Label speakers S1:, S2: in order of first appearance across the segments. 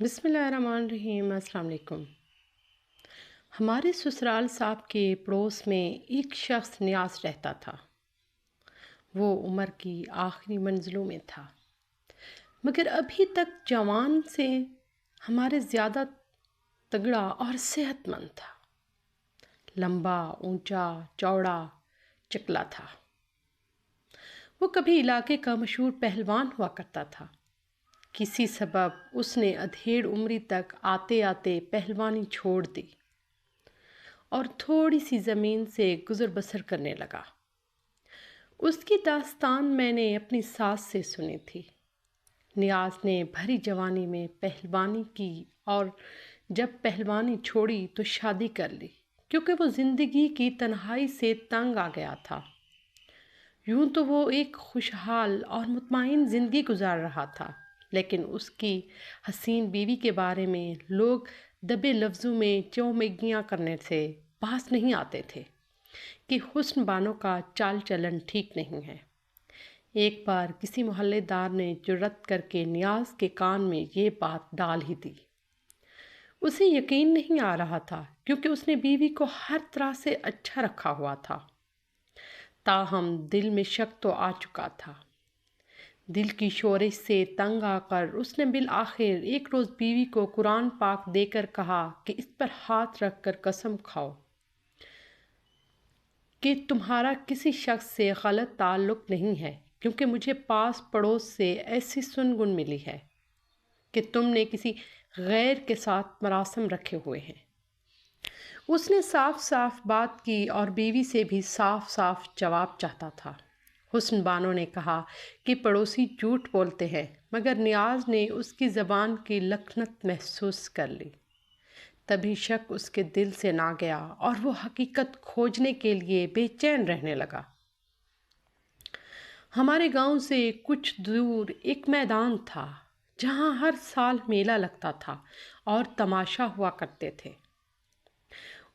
S1: بسم اللہ الرحمن الرحیم۔ السلام علیکم۔ ہمارے سسرال صاحب کے پڑوس میں ایک شخص نیاز رہتا تھا۔ وہ عمر کی آخری منزلوں میں تھا، مگر ابھی تک جوان سے ہمارے زیادہ تگڑا اور صحت مند تھا۔ لمبا، اونچا، چوڑا، چکلا تھا۔ وہ کبھی علاقے کا مشہور پہلوان ہوا کرتا تھا۔ کسی سبب اس نے ادھیڑ عمری تک آتے آتے پہلوانی چھوڑ دی اور تھوڑی سی زمین سے گزر بسر کرنے لگا۔ اس کی داستان میں نے اپنی ساس سے سنی تھی۔ نیاز نے بھری جوانی میں پہلوانی کی اور جب پہلوانی چھوڑی تو شادی کر لی، کیونکہ وہ زندگی کی تنہائی سے تنگ آ گیا تھا۔ یوں تو وہ ایک خوشحال اور مطمئن زندگی گزار رہا تھا، لیکن اس کی حسین بیوی کے بارے میں لوگ دبے لفظوں میں چومیگیاں کرنے سے باز نہیں آتے تھے کہ حسن بانو کا چال چلن ٹھیک نہیں ہے۔ ایک بار کسی محلے دار نے جرأت کر کے نیاز کے کان میں یہ بات ڈال ہی دی۔ اسے یقین نہیں آ رہا تھا، کیونکہ اس نے بیوی کو ہر طرح سے اچھا رکھا ہوا تھا۔ تاہم دل میں شک تو آ چکا تھا۔ دل کی شورش سے تنگ آ کر اس نے بالآخر ایک روز بیوی کو قرآن پاک دے کر کہا کہ اس پر ہاتھ رکھ کر قسم کھاؤ کہ تمہارا کسی شخص سے غلط تعلق نہیں ہے، کیونکہ مجھے پاس پڑوس سے ایسی سنگن ملی ہے کہ تم نے کسی غیر کے ساتھ مراسم رکھے ہوئے ہیں۔ اس نے صاف صاف بات کی اور بیوی سے بھی صاف صاف جواب چاہتا تھا۔ حسن بانو نے کہا کہ پڑوسی جھوٹ بولتے ہیں، مگر نیاز نے اس کی زبان کی لکنت محسوس کر لی۔ تبھی شک اس کے دل سے نہ گیا اور وہ حقیقت کھوجنے کے لیے بے چین رہنے لگا۔ ہمارے گاؤں سے کچھ دور ایک میدان تھا جہاں ہر سال میلہ لگتا تھا اور تماشا ہوا کرتے تھے۔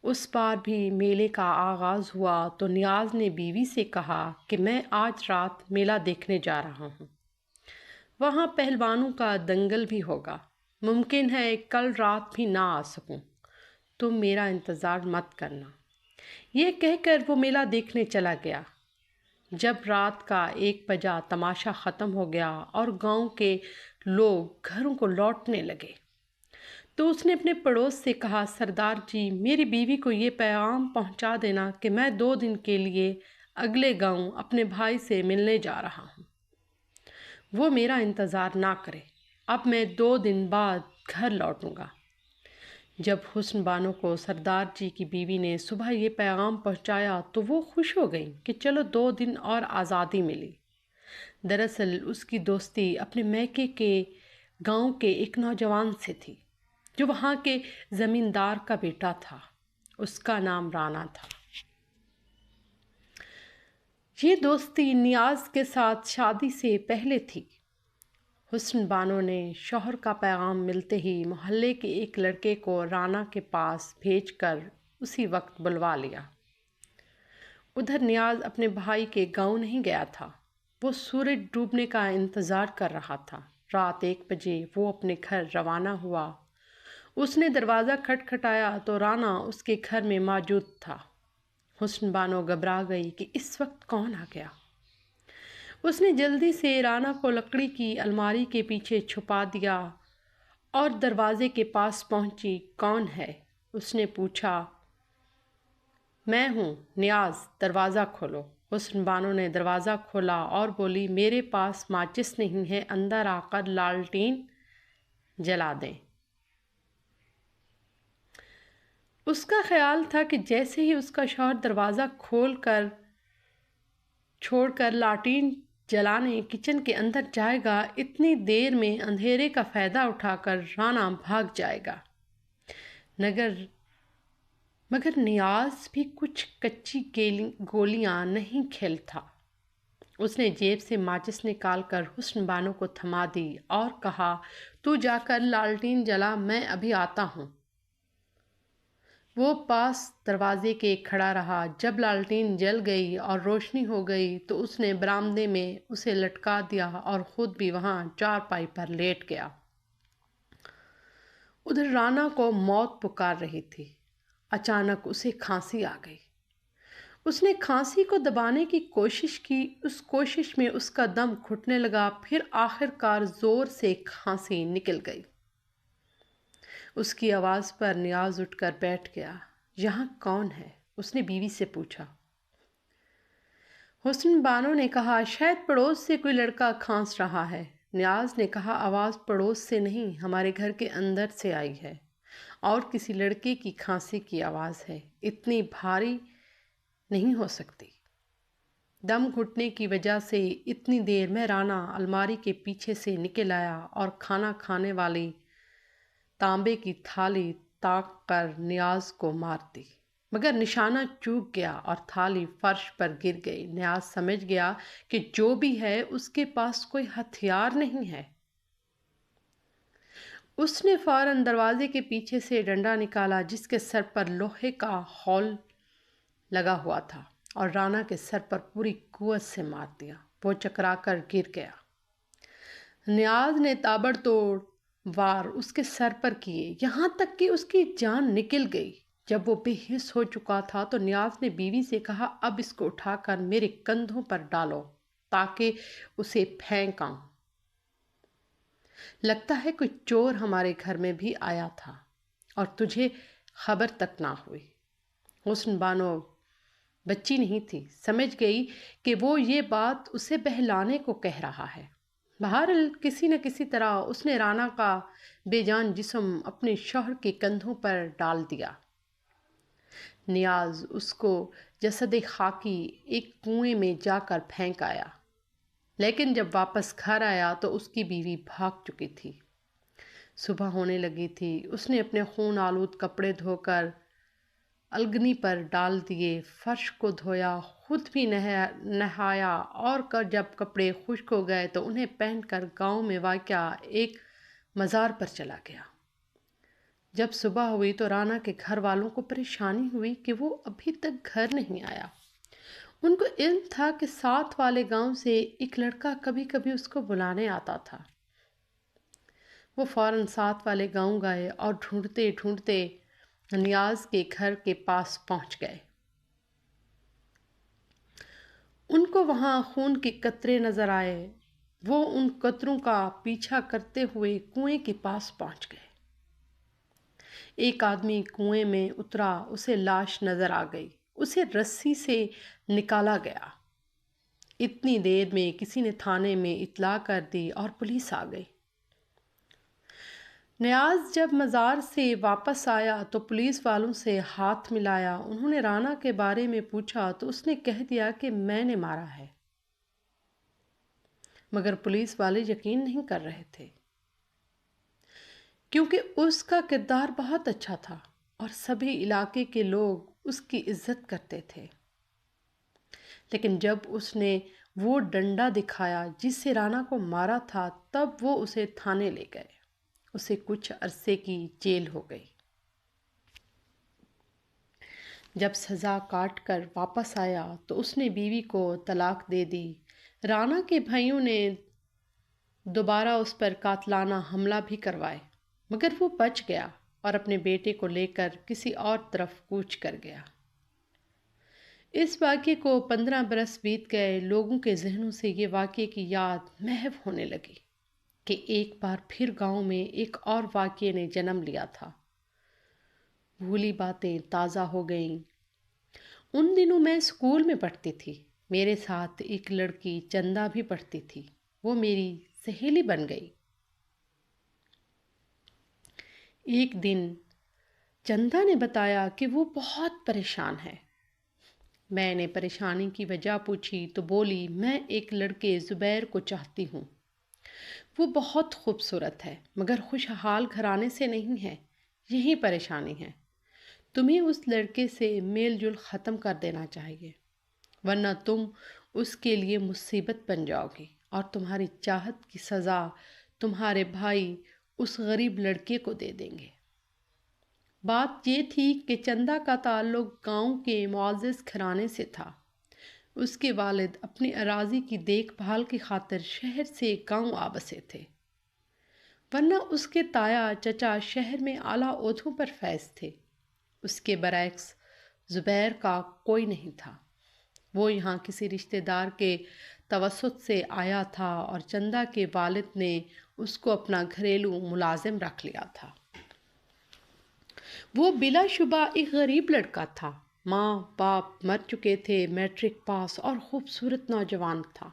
S1: اس بار بھی میلے کا آغاز ہوا تو نیاز نے بیوی سے کہا کہ میں آج رات میلہ دیکھنے جا رہا ہوں۔ وہاں پہلوانوں کا دنگل بھی ہوگا، ممکن ہے کل رات بھی نہ آ سکوں، تم میرا انتظار مت کرنا۔ یہ کہہ کر وہ میلہ دیکھنے چلا گیا۔ جب رات کا 1 بجا تماشا ختم ہو گیا اور گاؤں کے لوگ گھروں کو لوٹنے لگے تو اس نے اپنے پڑوس سے کہا، سردار جی، میری بیوی کو یہ پیغام پہنچا دینا کہ میں 2 دن کے لیے اگلے گاؤں اپنے بھائی سے ملنے جا رہا ہوں۔ وہ میرا انتظار نہ کرے، اب میں 2 دن بعد گھر لوٹوں گا۔ جب حسن بانو کو سردار جی کی بیوی نے صبح یہ پیغام پہنچایا تو وہ خوش ہو گئی کہ چلو 2 دن اور آزادی ملی۔ دراصل اس کی دوستی اپنے میکے کے گاؤں کے ایک نوجوان سے تھی جو وہاں کے زمیندار کا بیٹا تھا۔ اس کا نام رانا تھا۔ یہ دوستی نیاز کے ساتھ شادی سے پہلے تھی۔ حسن بانو نے شوہر کا پیغام ملتے ہی محلے کے ایک لڑکے کو رانا کے پاس بھیج کر اسی وقت بلوا لیا۔ ادھر نیاز اپنے بھائی کے گاؤں نہیں گیا تھا، وہ سورج ڈوبنے کا انتظار کر رہا تھا۔ رات 1 بجے وہ اپنے گھر روانہ ہوا۔ اس نے دروازہ کھٹکھٹایا تو رانا اس کے گھر میں موجود تھا۔ حسن بانو گھبرا گئی کہ اس وقت کون آ گیا۔ اس نے جلدی سے رانا کو لکڑی کی الماری کے پیچھے چھپا دیا اور دروازے کے پاس پہنچی۔ کون ہے؟ اس نے پوچھا۔ میں ہوں نیاز، دروازہ کھولو۔ حسن بانو نے دروازہ کھولا اور بولی، میرے پاس ماچس نہیں ہے، اندر آ کر لالٹین جلا دیں۔ اس کا خیال تھا کہ جیسے ہی اس کا شوہر دروازہ چھوڑ کر لالٹین جلانے کچن کے اندر جائے گا، اتنی دیر میں اندھیرے کا فائدہ اٹھا کر رانا بھاگ جائے گا۔ مگر نیاز بھی کچھ کچی گولیاں نہیں کھیل تھا۔ اس نے جیب سے ماچس نکال کر حسن بانو کو تھما دی اور کہا، تو جا کر لالٹین جلا، میں ابھی آتا ہوں۔ وہ پاس دروازے کے کھڑا رہا۔ جب لالٹین جل گئی اور روشنی ہو گئی تو اس نے برآمدے میں اسے لٹکا دیا اور خود بھی وہاں چارپائی پر لیٹ گیا۔ ادھر رانا کو موت پکار رہی تھی۔ اچانک اسے کھانسی آ گئی۔ اس نے کھانسی کو دبانے کی کوشش کی، اس کوشش میں اس کا دم گھٹنے لگا، پھر آخر کار زور سے کھانسی نکل گئی۔ اس کی آواز پر نیاز اٹھ کر بیٹھ گیا۔ یہاں کون ہے؟ اس نے بیوی سے پوچھا۔ حسن بانو نے کہا شاید پڑوس سے کوئی لڑکا کھانس رہا ہے۔ نیاز نے کہا آواز پڑوس سے نہیں، ہمارے گھر کے اندر سے آئی ہے، اور کسی لڑکے کی کھانسی کی آواز ہے، اتنی بھاری نہیں ہو سکتی۔ دم گھٹنے کی وجہ سے اتنی دیر میں رانا الماری کے پیچھے سے نکل آیا اور کھانا کھانے والی تانبے کی تھالی تاک کر نیاز کو مار دی، مگر نشانہ چوک گیا اور تھالی فرش پر گر گئی۔ نیاز سمجھ گیا کہ جو بھی ہے اس کے پاس کوئی ہتھیار نہیں ہے۔ اس نے فوراً دروازے کے پیچھے سے ڈنڈا نکالا جس کے سر پر لوہے کا ہول لگا ہوا تھا، اور رانا کے سر پر پوری قوت سے مار دیا۔ وہ چکرا کر گر گیا۔ نیاز نے تابڑ توڑ وار اس کے سر پر کیے، یہاں تک کہ اس کی جان نکل گئی۔ جب وہ بے حس ہو چکا تھا تو نیاز نے بیوی سے کہا اب اس کو اٹھا کر میرے کندھوں پر ڈالو تاکہ اسے پھینک آؤں۔ لگتا ہے کوئی چور ہمارے گھر میں بھی آیا تھا اور تجھے خبر تک نہ ہوئی۔ حسن بانو بچی نہیں تھی، سمجھ گئی کہ وہ یہ بات اسے بہلانے کو کہہ رہا ہے۔ بہرحال کسی نہ کسی طرح اس نے رانا کا بے جان جسم اپنے شوہر کے کندھوں پر ڈال دیا۔ نیاز اس کو جسد خاکی ایک کنویں میں جا کر پھینک آیا، لیکن جب واپس گھر آیا تو اس کی بیوی بھاگ چکی تھی۔ صبح ہونے لگی تھی۔ اس نے اپنے خون آلود کپڑے دھو کر الگنی پر ڈال دیے، فرش کو دھویا، خود بھی نہایا، اور جب کپڑے خشک ہو گئے تو انہیں پہن کر گاؤں میں واقع ایک مزار پر چلا گیا۔ جب صبح ہوئی تو رانا کے گھر والوں کو پریشانی ہوئی کہ وہ ابھی تک گھر نہیں آیا۔ ان کو علم تھا کہ ساتھ والے گاؤں سے ایک لڑکا کبھی کبھی اس کو بلانے آتا تھا۔ وہ فوراً ساتھ والے گاؤں گئے اور ڈھونڈتے ڈھونڈتے نیاز کے گھر کے پاس پہنچ گئے۔ ان کو وہاں خون کے قطرے نظر آئے۔ وہ ان قطروں کا پیچھا کرتے ہوئے کنویں کے پاس پہنچ گئے۔ ایک آدمی کنویں میں اترا، اسے لاش نظر آ گئی، اسے رسی سے نکالا گیا۔ اتنی دیر میں کسی نے تھانے میں اطلاع کر دی اور پولیس آ گئی۔ نیاز جب مزار سے واپس آیا تو پولیس والوں سے ہاتھ ملایا۔ انہوں نے رانا کے بارے میں پوچھا تو اس نے کہہ دیا کہ میں نے مارا ہے، مگر پولیس والے یقین نہیں کر رہے تھے کیونکہ اس کا کردار بہت اچھا تھا اور سبھی علاقے کے لوگ اس کی عزت کرتے تھے۔ لیکن جب اس نے وہ ڈنڈا دکھایا جس سے رانا کو مارا تھا تب وہ اسے تھانے لے گئے۔ اسے کچھ عرصے کی جیل ہو گئی۔ جب سزا کاٹ کر واپس آیا تو اس نے بیوی کو طلاق دے دی۔ رانا کے بھائیوں نے دوبارہ اس پر قاتلانہ حملہ بھی کروائے، مگر وہ بچ گیا اور اپنے بیٹے کو لے کر کسی اور طرف کوچ کر گیا۔ اس واقعے کو 15 برس بیت گئے۔ لوگوں کے ذہنوں سے یہ واقعے کی یاد محو ہونے لگی کہ ایک بار پھر گاؤں میں ایک اور واقعے نے جنم لیا تھا۔ بھولی باتیں تازہ ہو گئیں۔ ان دنوں میں اسکول میں پڑھتی تھی۔ میرے ساتھ ایک لڑکی چندا بھی پڑھتی تھی، وہ میری سہیلی بن گئی۔ ایک دن چندا نے بتایا کہ وہ بہت پریشان ہے۔ میں نے پریشانی کی وجہ پوچھی تو بولی میں ایک لڑکے زبیر کو چاہتی ہوں، وہ بہت خوبصورت ہے مگر خوشحال گھرانے سے نہیں ہے، یہی پریشانی ہے۔ تمہیں اس لڑکے سے میل جول ختم کر دینا چاہیے، ورنہ تم اس کے لیے مصیبت بن جاؤ گی اور تمہاری چاہت کی سزا تمہارے بھائی اس غریب لڑکے کو دے دیں گے۔ بات یہ تھی کہ چندا کا تعلق گاؤں کے معزز گھرانے سے تھا۔ اس کے والد اپنی اراضی کی دیکھ بھال کی خاطر شہر سے گاؤں آ بسے تھے۔ ورنہ اس کے تایا چچا شہر میں اعلیٰ عہدوں پر فیض تھے۔ اس کے برعکس زبیر کا کوئی نہیں تھا۔ وہ یہاں کسی رشتہ دار کے توسط سے آیا تھا اور چندا کے والد نے اس کو اپنا گھریلو ملازم رکھ لیا تھا۔ وہ بلا شبہ ایک غریب لڑکا تھا۔ ماں باپ مر چکے تھے، میٹرک پاس اور خوبصورت نوجوان تھا۔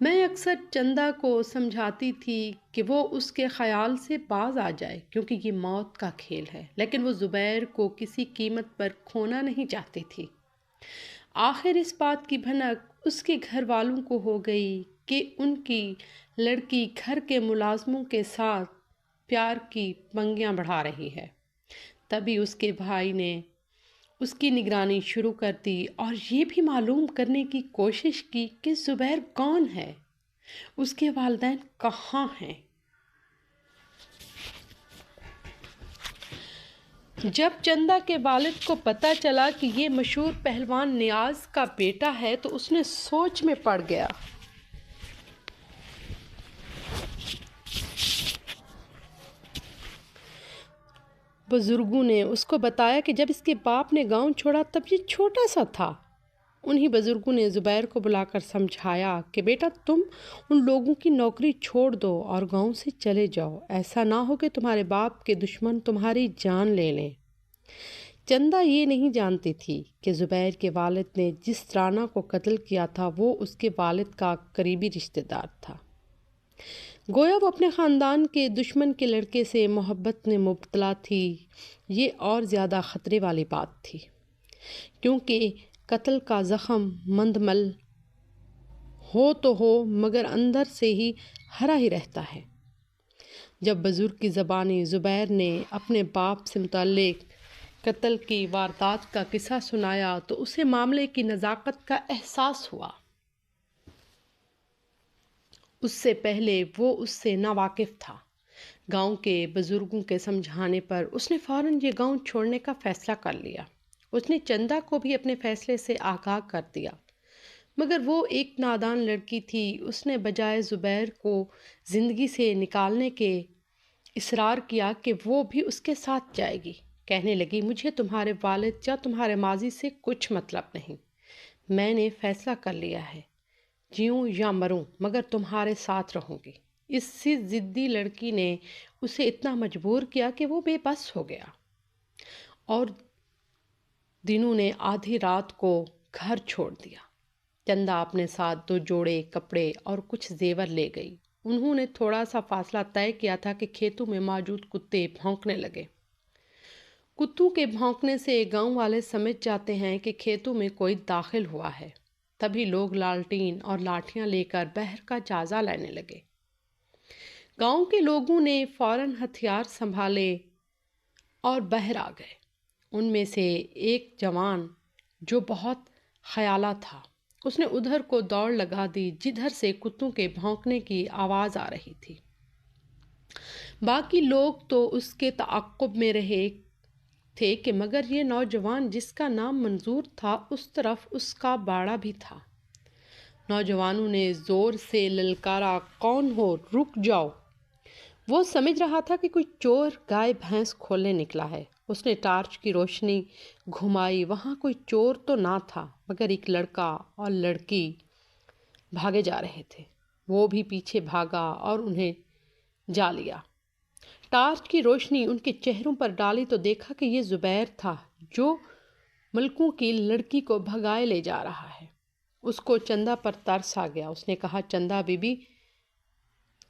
S1: میں اکثر چندا کو سمجھاتی تھی کہ وہ اس کے خیال سے باز آ جائے کیونکہ یہ موت کا کھیل ہے، لیکن وہ زبیر کو کسی قیمت پر کھونا نہیں چاہتی تھی۔ آخر اس بات کی بھنک اس کے گھر والوں کو ہو گئی کہ ان کی لڑکی گھر کے ملازموں کے ساتھ پیار کی پنگیاں بڑھا رہی ہے۔ تبھی اس کے بھائی نے اس کی نگرانی شروع کر دی اور یہ بھی معلوم کرنے کی کوشش کی کہ زبیر کون ہے، اس کے والدین کہاں ہیں۔ جب چندا کے والد کو پتہ چلا کہ یہ مشہور پہلوان نیاز کا بیٹا ہے تو اس نے سوچ میں پڑ گیا۔ بزرگوں نے اس کو بتایا کہ جب اس کے باپ نے گاؤں چھوڑا تب یہ چھوٹا سا تھا۔ انہی بزرگوں نے زبیر کو بلا کر سمجھایا کہ بیٹا تم ان لوگوں کی نوکری چھوڑ دو اور گاؤں سے چلے جاؤ، ایسا نہ ہو کہ تمہارے باپ کے دشمن تمہاری جان لے لیں۔ چندا یہ نہیں جانتی تھی کہ زبیر کے والد نے جس رانا کو قتل کیا تھا وہ اس کے والد کا قریبی رشتہ دار تھا۔ گویا وہ اپنے خاندان کے دشمن کے لڑکے سے محبت میں مبتلا تھی۔ یہ اور زیادہ خطرے والی بات تھی کیونکہ قتل کا زخم مندمل ہو تو ہو مگر اندر سے ہی ہرا ہی رہتا ہے۔ جب بزرگ کی زبانی زبیر نے اپنے باپ سے متعلق قتل کی واردات کا قصہ سنایا تو اسے معاملے کی نزاکت کا احساس ہوا۔ اس سے پہلے وہ اس سے ناواقف تھا۔ گاؤں کے بزرگوں کے سمجھانے پر اس نے فوراً یہ گاؤں چھوڑنے کا فیصلہ کر لیا۔ اس نے چندا کو بھی اپنے فیصلے سے آگاہ کر دیا، مگر وہ ایک نادان لڑکی تھی۔ اس نے بجائے زبیر کو زندگی سے نکالنے کے اصرار کیا کہ وہ بھی اس کے ساتھ جائے گی۔ کہنے لگی مجھے تمہارے والد یا تمہارے ماضی سے کچھ مطلب نہیں، میں نے فیصلہ کر لیا ہے، جیوں یا مروں مگر تمہارے ساتھ رہوں گی۔ اس سی ضدی لڑکی نے اسے اتنا مجبور کیا کہ وہ بے بس ہو گیا اور دنوں نے آدھی رات کو گھر چھوڑ دیا۔ چندا اپنے ساتھ 2 جوڑے کپڑے اور کچھ زیور لے گئی۔ انہوں نے تھوڑا سا فاصلہ طے کیا تھا کہ کھیتوں میں موجود کتے بھونکنے لگے۔ کتوں کے بھونکنے سے گاؤں والے سمجھ جاتے ہیں کہ کھیتوں میں کوئی داخل ہوا ہے۔ تبھی لوگ لالٹین اور لاٹھیاں لے کر بہر کا جائزہ لینے لگے۔ گاؤں کے لوگوں نے فوراً ہتھیار سنبھالے اور بہر آ گئے۔ ان میں سے ایک جوان جو بہت خیالہ تھا، اس نے ادھر کو دوڑ لگا دی جدھر سے کتوں کے بھونکنے کی آواز آ رہی تھی۔ باقی لوگ تو اس کے تعاقب میں رہے تھے کہ مگر یہ نوجوان جس کا نام منظور تھا اس طرف اس کا باڑا بھی تھا۔ نوجوانوں نے زور سے للکارا کون ہو، رک جاؤ۔ وہ سمجھ رہا تھا کہ کوئی چور گائے بھینس کھولنے نکلا ہے۔ اس نے ٹارچ کی روشنی گھمائی، وہاں کوئی چور تو نہ تھا مگر ایک لڑکا اور لڑکی بھاگے جا رہے تھے۔ وہ بھی پیچھے بھاگا اور انہیں جا لیا۔ ٹارچ کی روشنی ان کے چہروں پر ڈالی تو دیکھا کہ یہ زبیر تھا جو ملکوں کی لڑکی کو بھگائے لے جا رہا ہے۔ اس کو چندا پر ترس آ گیا۔ اس نے کہا چندا بی بی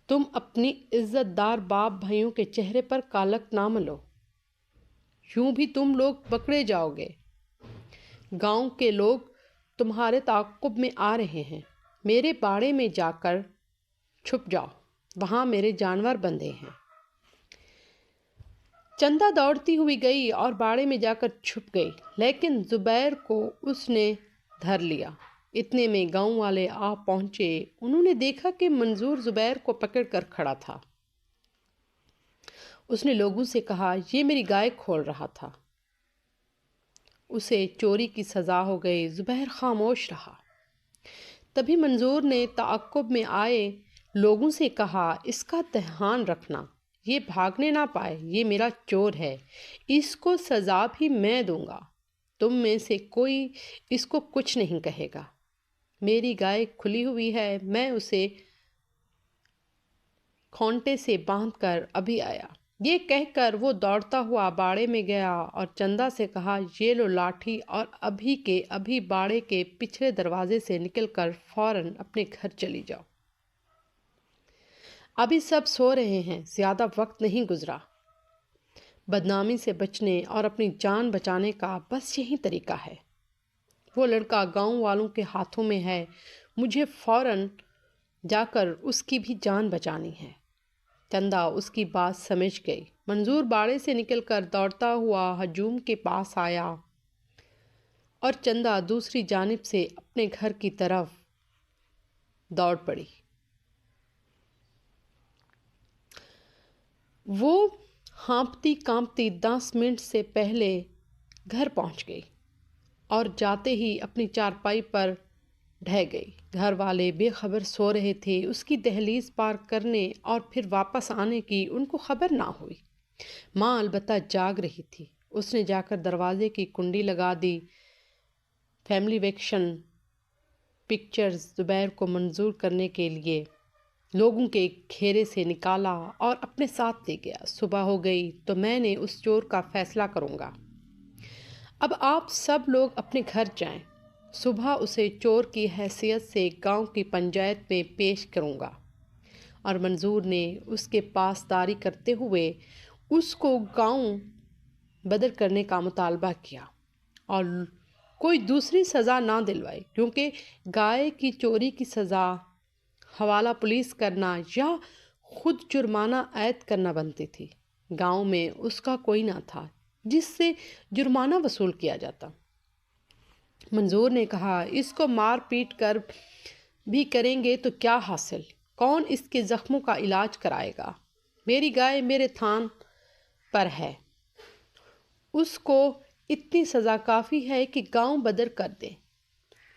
S1: تم اپنی عزت دار باپ بھائیوں کے چہرے پر کالک نہ ملو، یوں بھی تم لوگ پکڑے جاؤ گے۔ گاؤں کے لوگ تمہارے تعاقب میں آ رہے ہیں۔ میرے باڑے میں جا کر چھپ جاؤ، وہاں میرے جانور بندھے ہیں۔ چندا دوڑتی ہوئی گئی اور باڑے میں جا کر چھپ گئی، لیکن زبیر کو اس نے دھر لیا۔ اتنے میں گاؤں والے آ پہنچے۔ انہوں نے دیکھا کہ منظور زبیر کو پکڑ کر کھڑا تھا۔ اس نے لوگوں سے کہا یہ میری گائے کھول رہا تھا، اسے چوری کی سزا ہو گئی۔ زبیر خاموش رہا۔ تبھی منظور نے تعاقب میں آئے لوگوں سے کہا اس کا دھیان رکھنا، یہ بھاگنے نہ پائے، یہ میرا چور ہے، اس کو سزا بھی میں دوں گا، تم میں سے کوئی اس کو کچھ نہیں کہے گا۔ میری گائے کھلی ہوئی ہے، میں اسے کھونٹے سے باندھ کر ابھی آیا۔ یہ کہہ کر وہ دوڑتا ہوا باڑے میں گیا اور چندا سے کہا، یہ لو لاٹھی اور ابھی کے ابھی باڑے کے پچھلے دروازے سے نکل کر فوراً اپنے گھر چلی جاؤ۔ ابھی سب سو رہے ہیں، زیادہ وقت نہیں گزرا۔ بدنامی سے بچنے اور اپنی جان بچانے کا بس یہی طریقہ ہے۔ وہ لڑکا گاؤں والوں کے ہاتھوں میں ہے، مجھے فوراً جا کر اس کی بھی جان بچانی ہے۔ چندا اس کی بات سمجھ گئی۔ منظور باڑے سے نکل کر دوڑتا ہوا ہجوم کے پاس آیا اور چندا دوسری جانب سے اپنے گھر کی طرف دوڑ پڑی۔ وہ ہانپتی کانپتی 10 منٹ سے پہلے گھر پہنچ گئی اور جاتے ہی اپنی چارپائی پر ڈھہ گئی۔ گھر والے بے خبر سو رہے تھے۔ اس کی دہلیز پار کرنے اور پھر واپس آنے کی ان کو خبر نہ ہوئی۔ ماں البتہ جاگ رہی تھی۔ اس نے جا کر دروازے کی کنڈی لگا دی، فیملی ویکیشن پکچرز زبیر کو منظور کرنے کے لیے لوگوں کے گھیرے سے نکالا اور اپنے ساتھ لے گیا۔ صبح ہو گئی تو میں نے اس چور کا فیصلہ کروں گا۔ اب آپ سب لوگ اپنے گھر جائیں، صبح اسے چور کی حیثیت سے گاؤں کی پنچایت میں پیش کروں گا۔ اور منظور نے اس کے پاسداری کرتے ہوئے اس کو گاؤں بدر کرنے کا مطالبہ کیا اور کوئی دوسری سزا نہ دلوائی، کیونکہ گائے کی چوری کی سزا حوالہ پولیس کرنا یا خود جرمانہ عائد کرنا بنتی تھی۔ گاؤں میں اس کا کوئی نہ تھا جس سے جرمانہ وصول کیا جاتا۔ منظور نے کہا، اس کو مار پیٹ کر بھی کریں گے تو کیا حاصل؟ کون اس کے زخموں کا علاج کرائے گا؟ میری گائے میرے تھان پر ہے، اس کو اتنی سزا کافی ہے کہ گاؤں بدر کر دے۔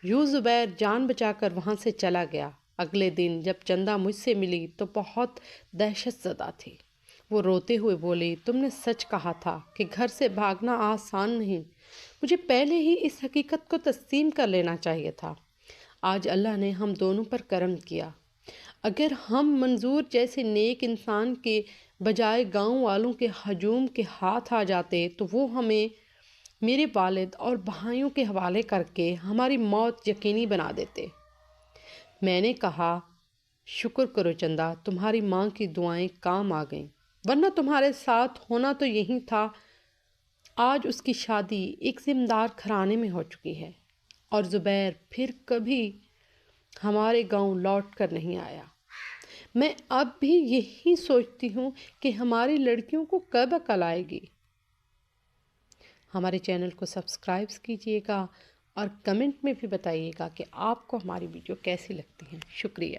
S1: یوں زبیر جان بچا کر وہاں سے چلا گیا۔ اگلے دن جب چندا مجھ سے ملی تو بہت دہشت زدہ تھی۔ وہ روتے ہوئے بولی، تم نے سچ کہا تھا کہ گھر سے بھاگنا آسان نہیں، مجھے پہلے ہی اس حقیقت کو تسلیم کر لینا چاہیے تھا۔ آج اللہ نے ہم دونوں پر کرم کیا۔ اگر ہم منظور جیسے نیک انسان کے بجائے گاؤں والوں کے ہجوم کے ہاتھ آ جاتے تو وہ ہمیں میرے والد اور بھائیوں کے حوالے کر کے ہماری موت یقینی بنا دیتے۔ میں نے کہا، شکر کرو چندا، تمہاری ماں کی دعائیں کام آ گئیں، ورنہ تمہارے ساتھ ہونا تو یہی تھا۔ آج اس کی شادی ایک زمیندار گھرانے میں ہو چکی ہے اور زبیر پھر کبھی ہمارے گاؤں لوٹ کر نہیں آیا۔ میں اب بھی یہی سوچتی ہوں کہ ہماری لڑکیوں کو کب عقل آئے گی۔ ہمارے چینل کو سبسکرائب کیجیے گا اور کمنٹ میں بھی بتائیے گا کہ آپ کو ہماری ویڈیو کیسی لگتی ہیں۔ شکریہ۔